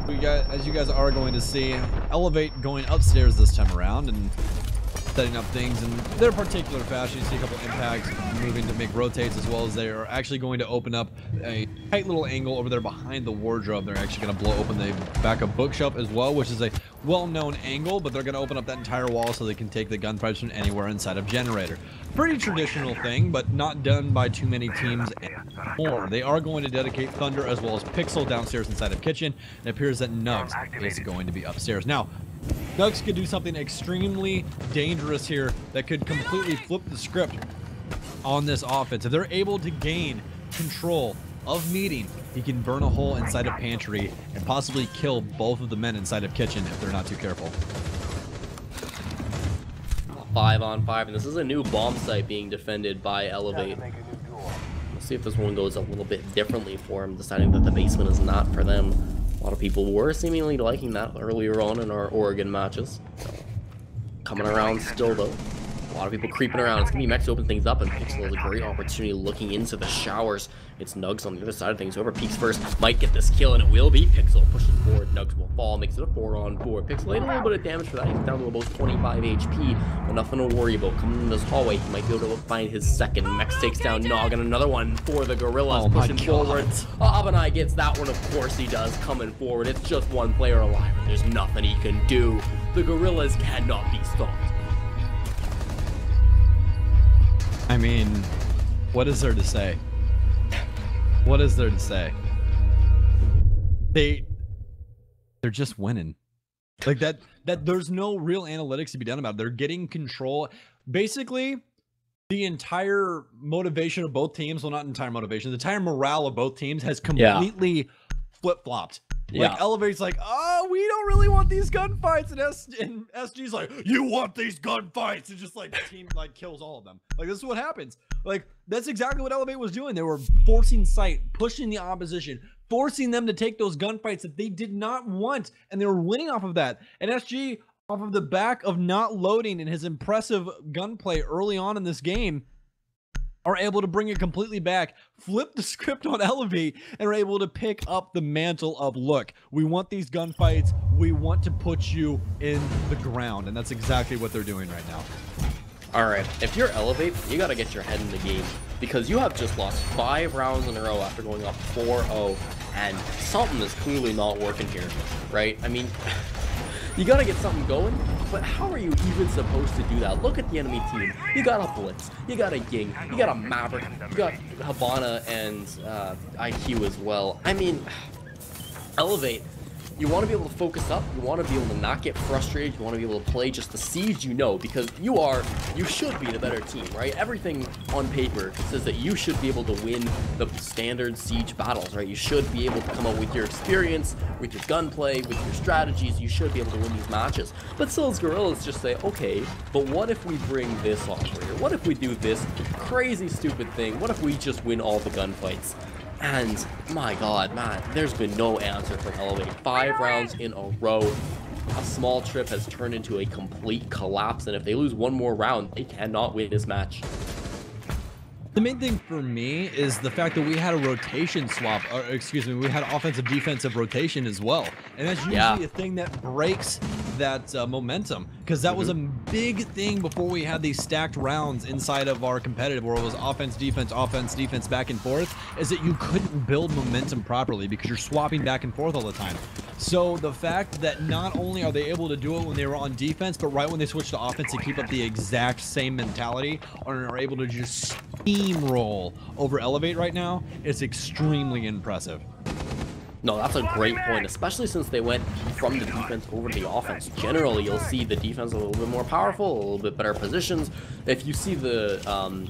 as you guys are going to see, Elevate going upstairs this time around and setting up things in their particular fashion. You see a couple impacts moving to make rotates, as well as they are actually going to open up a tight little angle over there behind the wardrobe. They're actually going to blow open the backup bookshelf as well, which is a well-known angle, but they're going to open up that entire wall so they can take the gunfights from anywhere inside of Generator. Pretty traditional thing, but not done by too many teams anymore. They are going to dedicate Thunder as well as Pixel downstairs inside of Kitchen. It appears that Nugs is going to be upstairs. Now, Nugs could do something extremely dangerous here that could completely flip the script on this offense. If they're able to gain control of Meeting, he can burn a hole inside of Pantry and possibly kill both of the men inside of Kitchen if they're not too careful. 5-on-5, and this is a new bomb site being defended by Elevate. Let's see if this one goes a little bit differently for him, deciding that the basement is not for them. A lot of people were seemingly liking that earlier on in our Oregon matches. Coming around still, though. A lot of people creeping around. It's going to be Mech to open things up, and Pixel has a great opportunity looking into the showers. It's Nugs on the other side of things. Whoever peeks first might get this kill, and it will be Pixel. Pushes forward. Nugs will fall. Makes it a 4-on-4. Pixel ate a little bit of damage for that. He's down to about 25 HP, but nothing to worry about. Coming in this hallway, he might be able to find his second. Mex takes down Nog, and another one for the Guerrillas. Pushing forward. Abanai gets that one. Of course he does. Coming forward. It's just one player alive, and there's nothing he can do. The Guerrillas cannot be stopped. I mean, what is there to say? What is there to say? They're just winning. Like that there's no real analytics to be done about it. They're getting control. Basically, the entire motivation of both teams, well, not entire motivation, the entire morale of both teams has completely flip-flopped. Like Elevate's like, oh, we don't really want these gunfights, and SG's like, you want these gunfights, and just like the team like kills all of them. Like, this is what happens. Like, that's exactly what Elevate was doing. They were forcing sight, pushing the opposition, forcing them to take those gunfights that they did not want, and they were winning off of that. And SG, off of the back of not loading and his impressive gunplay early on in this game, are able to bring it completely back, flip the script on Elevate, and are able to pick up the mantle of, look, we want these gunfights, we want to put you in the ground, and that's exactly what they're doing right now. Alright, if you're Elevate, you gotta get your head in the game, because you have just lost 5 rounds in a row after going up 4-0, and something is clearly not working here, right? I mean, you gotta get something going, but how are you even supposed to do that? Look at the enemy team. You got a Blitz, you got a Ying, you got a Maverick, you got Habana and IQ as well. I mean, Elevate, you want to be able to focus up, you want to be able to not get frustrated, you want to be able to play just the siege, because you should be the better team, right? Everything on paper says that you should be able to win the standard siege battles, right? You should be able to come up with your experience, with your gunplay, with your strategies, you should be able to win these matches. But Sillas Guerrillas just say, okay, but what if we bring this operator? What if we do this crazy stupid thing? What if we just win all the gunfights? And my god, man, there's been no answer from Elevate. 5 rounds in a row. A small trip has turned into a complete collapse, and if they lose one more round, they cannot win this match. The main thing for me is the fact that we had a rotation swap, or excuse me, we had offensive defensive rotation as well. And that's usually a thing that breaks that momentum, because that was a big thing before we had these stacked rounds inside of our competitive, where it was offense, defense, back and forth, is that you couldn't build momentum properly because you're swapping back and forth all the time. So the fact that not only are they able to do it when they were on defense, but right when they switch to offense and keep up the exact same mentality, and are able to just steamroll over Elevate right now, it's extremely impressive. No, that's a great point, especially since they went from the defense over to the offense. Generally, you'll see the defense a little bit more powerful, a little bit better positions. If you see the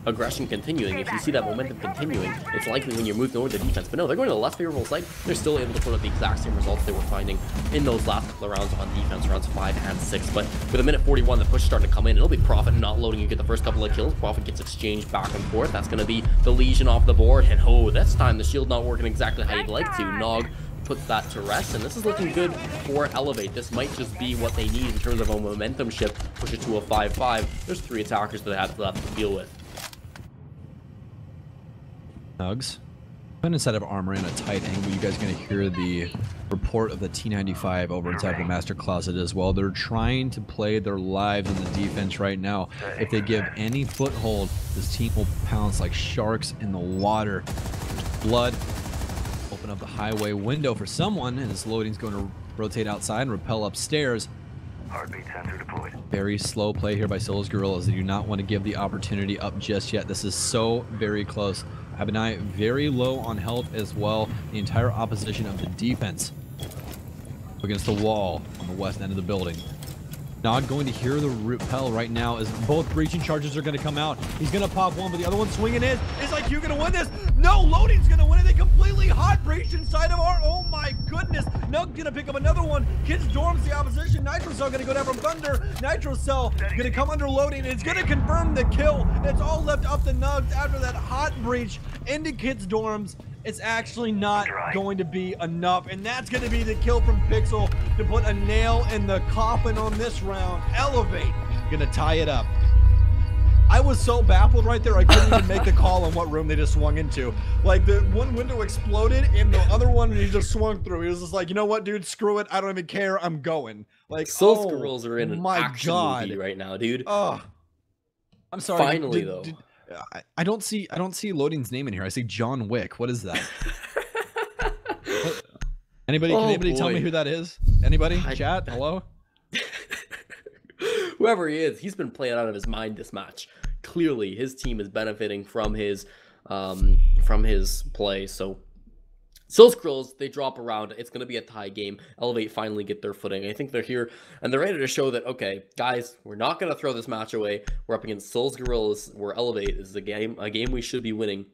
aggression continuing, if you see that momentum continuing, it's likely when you're moving over to defense. But no, they're going to the less favorable side. They're still able to put up the exact same results they were finding in those last couple of rounds on defense, rounds 5 and 6. But with a minute 41, the push is starting to come in. It'll be Prophet not loading. You get the first couple of kills. Prophet gets exchanged back and forth. That's going to be the Legion off the board. And oh, this time the shield not working exactly how you'd like to. Nog puts that to rest, and this is looking good for Elevate. This might just be what they need in terms of a momentum shift, push it to a 5-5. There's 3 attackers that they have to deal with. Nugs. Been inside of armor in a tight angle. You guys are going to hear the report of the T95 over inside the master closet as well. They're trying to play their lives in the defense right now. If they give any foothold, this team will pounce like sharks in the water. Blood. Open up the highway window for someone, and this loading's going to rotate outside and rappel upstairs. Heartbeat sensor deployed. Very slow play here by Sillas Guerrillas. They do not want to give the opportunity up just yet. This is so very close. Abinai very low on health as well. The entire opposition of the defense against the wall on the west end of the building. Not going to hear the repel right now as both breaching charges are going to come out. He's going to pop one, but the other one swinging in. Is like, you going to win this? No, loading's going to win it. They completely hot breach inside of our, oh my goodness. Nug going to pick up another one. Kids Dorm's the opposition. Nitro Cell going to go down from Thunder. Nitro Cell going to come under loading. It's going to confirm the kill. It's all left up to Nugs after that hot breach into Kids Dorms. It's actually not going to be enough, and that's going to be the kill from Pixel to put a nail in the coffin on this round. Elevate going to tie it up. I was so baffled right there, I couldn't even make the call on what room they just swung into. Like, the one window exploded, and the other one he just swung through. He was just like, you know what, dude, screw it, I don't even care, I'm going. Like, Sillas Guerrillas are in an action God. movie right now, dude. Oh, I'm sorry. Finally, though. I don't see Loading's name in here. I see John Wick. What is that? Anybody? Can anybody tell me who that is? Anybody? Chat? Hello? Whoever he is, he's been playing out of his mind this match. Clearly, his team is benefiting from his play. So, Sillas Guerrillas, they drop around. It's going to be a tie game. Elevate finally get their footing. I think they're here, and they're ready to show that, okay, guys, we're not going to throw this match away. We're up against Sillas Guerrillas, where Elevate is a game we should be winning.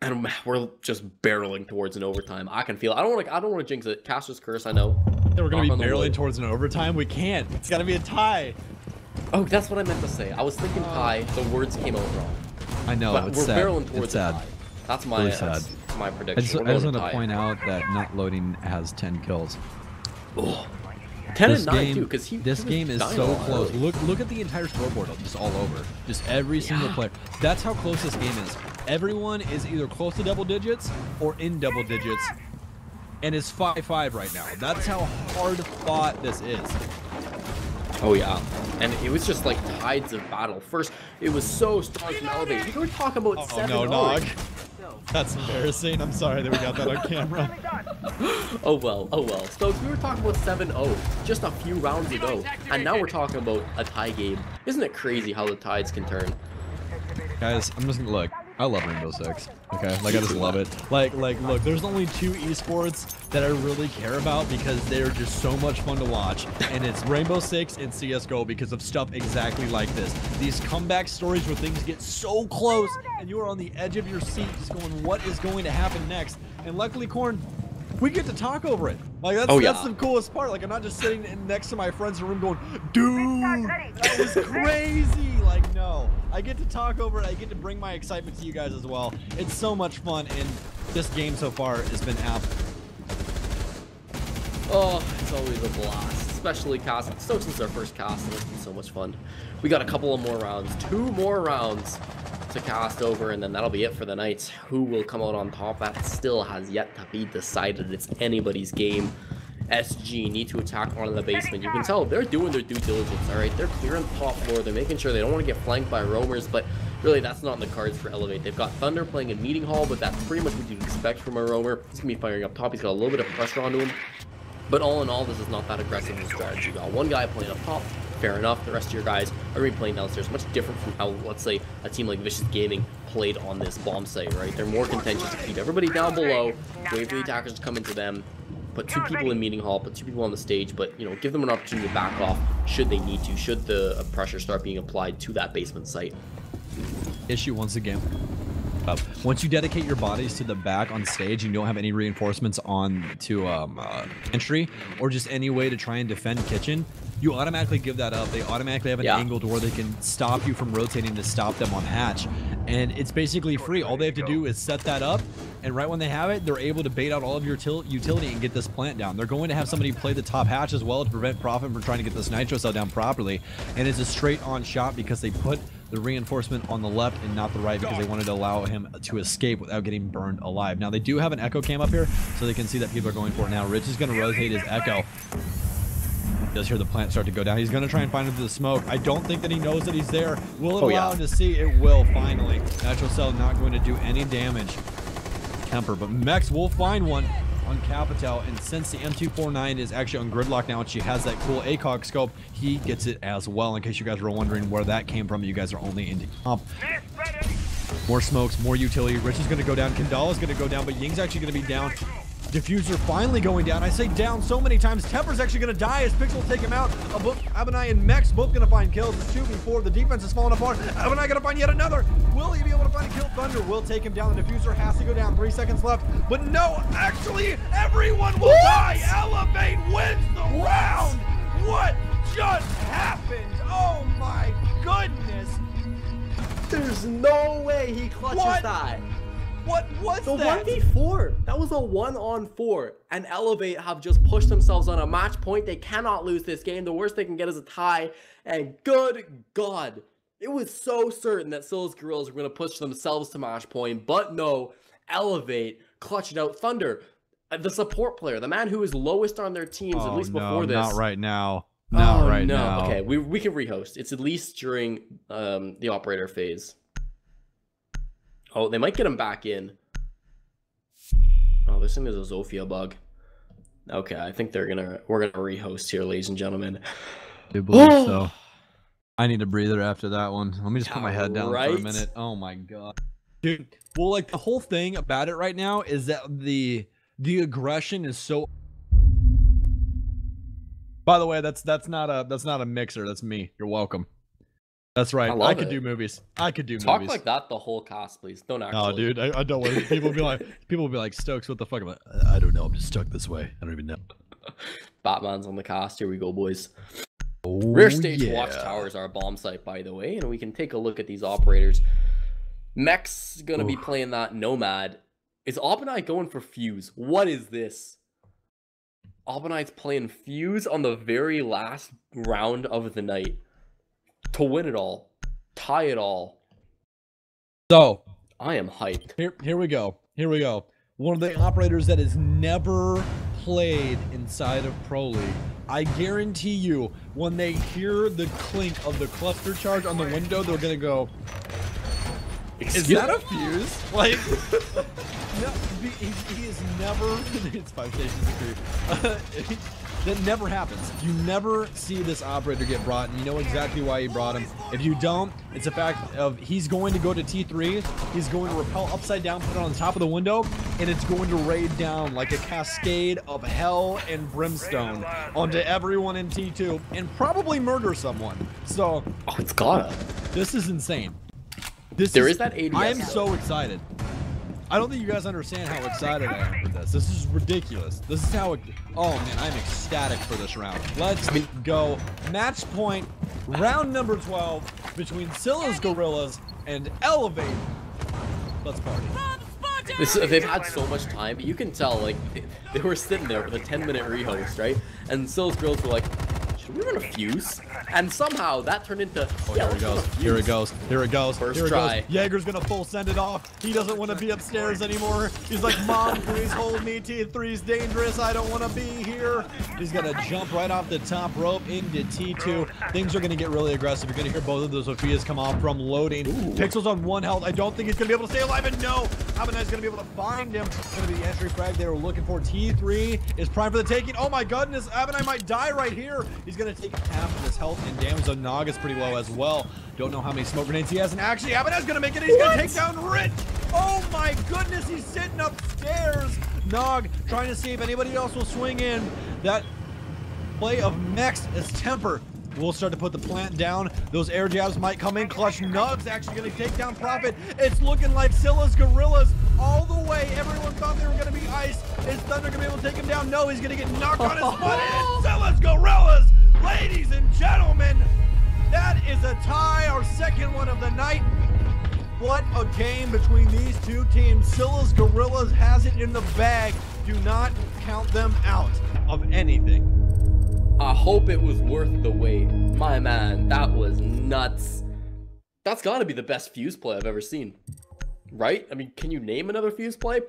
And we're just barreling towards an overtime. I can feel it. I don't want to jinx it. Caster's Curse, I know. Yeah, we're going to be barreling towards an overtime? We can't. It's got to be a tie. Oh, that's what I meant to say. I was thinking tie. The words came out wrong. I know. But it's we're sad. barreling towards a tie. That's my really sad. That's my prediction. I just want to point out that not loading has 10 kills. Oh. 10 and 9 too, because this game is so close. Look at the entire scoreboard, just all over. Just every single player. That's how close this game is. Everyone is either close to double digits or in double digits, and it's 5-5 right now. That's how hard fought this is. Oh yeah, and it was just like tides of battle. First, it was so strong from Elevate. We were talking about 7-0. No, Nog. That's embarrassing. I'm sorry that we got that on camera. Oh well, oh well. Stokes, we were talking about 7-0 just a few rounds ago, and now we're talking about a tie game. Isn't it crazy how the tides can turn? Guys, I'm just gonna look. I love Rainbow Six. Okay, like I just love it. Like, look, there's only 2 esports that I really care about because they're just so much fun to watch, and it's Rainbow Six and CS:GO because of stuff exactly like this. These comeback stories where things get so close and you are on the edge of your seat, just going, what is going to happen next? And luckily, Corn, we get to talk over it. Like, that's the coolest part. Like, I'm not just sitting next to my friends in the room going, dude, that was crazy. Like, no. I get to talk over it. I get to bring my excitement to you guys as well. It's so much fun, and this game so far has been apt. Oh, it's always a blast, especially casting. Stokes is our first cast, and it's been so much fun. We got a couple of more rounds, 2 more rounds to cast over, and then that'll be it for the night. Who will come out on top? That still has yet to be decided. It's anybody's game. SG need to attack one of the basement. You can tell they're doing their due diligence, all right? They're clearing the top floor. They're making sure they don't want to get flanked by roamers, but really that's not in the cards for Elevate. They've got Thunder playing in Meeting Hall, but that's pretty much what you'd expect from a roamer. He's going to be firing up top. He's got a little bit of pressure onto him. But all in all, this is not that aggressive of a strategy. You got one guy playing up top, fair enough. The rest of your guys are going to be playing downstairs. Much different from how, let's say, a team like Vicious Gaming played on this bomb site, right? They're more contentious to keep everybody down below, wait for the attackers to come into them, put 2 people in meeting hall, put 2 people on the stage, but, you know, give them an opportunity to back off should they need to, should the pressure start being applied to that basement site. Issue once again. Once you dedicate your bodies to the back on stage and you don't have any reinforcements on to entry or just any way to try and defend kitchen, you automatically give that up. They automatically have an angle to where they can stop you from rotating to stop them on hatch. And it's basically free. All they have to do is set that up, and right when they have it, they're able to bait out all of your utility and get this plant down. They're going to have somebody play the top hatch as well to prevent Profit from trying to get this nitro cell down properly. And it's a straight on shot because they put the reinforcement on the left and not the right because they wanted to allow him to escape without getting burned alive. Now they do have an echo cam up here, so they can see that people are going for it now. Rich is going to rotate his echo. He does hear the plant start to go down. He's going to try and find him through the smoke. I don't think that he knows that he's there. Will it allow him to see? It will, finally. Natural cell not going to do any damage. Kemper, but Mex will find one on Capital, and since the M249 is actually on gridlock now and she has that cool ACOG scope, he gets it as well. In case you guys were wondering where that came from, you guys are only into comp. More smokes, more utility. Rich is going to go down. Kendall is going to go down, but Ying's actually going to be down. Diffuser finally going down. I say down so many times. Temper's actually going to die as Pixel take him out. Abinai and Mex both going to find kills. It's 2v4. The defense is falling apart. Abinai going to find yet another. Will he be able to find a kill? Thunder will take him down. The Diffuser has to go down. 3 seconds left. But no, actually, everyone will die. Elevate wins the round. What just happened? Oh my goodness. There's no way he clutches that. What was the that? 1v4. That was a 1-on-4. And Elevate have just pushed themselves on a match point. They cannot lose this game. The worst they can get is a tie. And good God, it was so certain that Sillas Guerrillas were going to push themselves to match point. But no, Elevate clutched out. Thunder, the support player, the man who is lowest on their teams, at least before this. Not right now. Not right now. Okay, we can rehost. It's at least during the operator phase. Oh, they might get him back in. Oh, this thing is a Zofia bug. Okay, I think we're gonna rehost here, ladies and gentlemen. I do believe so. I need a breather after that one. Let me just put my head down for a minute. Oh my god, dude. Well, like the whole thing about it right now is that the aggression is so. By the way, that's not a mixer. That's me. You're welcome. That's right. I could do movies. I could do movies. Talk like that the whole cast, please. Don't actually. Oh, dude, I don't want people will be like, Stokes, what the fuck? I'm like, I don't know. I'm just stuck this way. I don't even know. Batman's on the cast. Here we go, boys. Oh, Rear stage watchtowers are a bomb site, by the way, and we can take a look at these operators. Mech's gonna be playing that Nomad. Is Albanite going for Fuse? What is this? Albanite's playing Fuse on the very last round of the night. To win it all, tie it all. So I am hyped. Here we go. Here we go. One of the operators that has never played inside of Pro League. I guarantee you, when they hear the clink of the cluster charge on the window, they're gonna go, "Is that a fuse?" Like, no, he is never. It's 5 stations of creep. That never happens. You never see this operator get brought, and you know exactly why he brought him. If you don't, it's a fact of he's going to go to T3, he's going to rappel upside down, put it on the top of the window, and it's going to raid down like a cascade of hell and brimstone onto everyone in T2, and probably murder someone. So, oh, it's gotta. This is insane. There is that ADS. I am so excited. I don't think you guys understand how excited I am for this. This is ridiculous. This is how it... Oh, man, I'm ecstatic for this round. Let's go. Match point, round number 12, between Sillas Guerrillas and Elevate. Let's party. They've had so much time, but you can tell, like, they were sitting there for the 10-minute rehost, right? And Sillas Guerrillas were like, should we run a fuse? And somehow that turned into, here it goes, here it goes, here it goes. First try. Jaeger's gonna full send it off. He doesn't want to be upstairs anymore. He's like, Mom, please hold me. T3's dangerous. I don't want to be here. He's gonna jump right off the top rope into T2. Things are gonna get really aggressive. You're gonna hear both of those Sophias come off from loading. Pixel's on 1 health. I don't think he's gonna be able to stay alive. And no, Abenai's gonna be able to find him. Gonna be the entry frag they were looking for. T3 is primed for the taking. Oh my goodness, Abenai might die right here. He's gonna take half of his health and damage. So Naga's pretty low as well. Don't know how many smoke grenades he has. And actually, Abenai's gonna make it. He's gonna take down Rich. Oh my goodness, he's sitting upstairs. Nog trying to see if anybody else will swing in. That play of Mex as Temper will start to put the plant down. Those air jabs might come in clutch. Nug's actually going to take down Prophet. It's looking like Sillas Guerrillas all the way. Everyone thought they were going to be ice. Is Thunder going to be able to take him down? No, he's going to get knocked on his butt. And it's Sillas Guerrillas, ladies and gentlemen. That is a tie, our second one of the night. What a game between these two teams. Sillas Guerrillas has it in the bag. Do not count them out of anything. I hope it was worth the wait. My man, that was nuts. That's gotta be the best Fuse play I've ever seen. Right? I mean, can you name another Fuse play?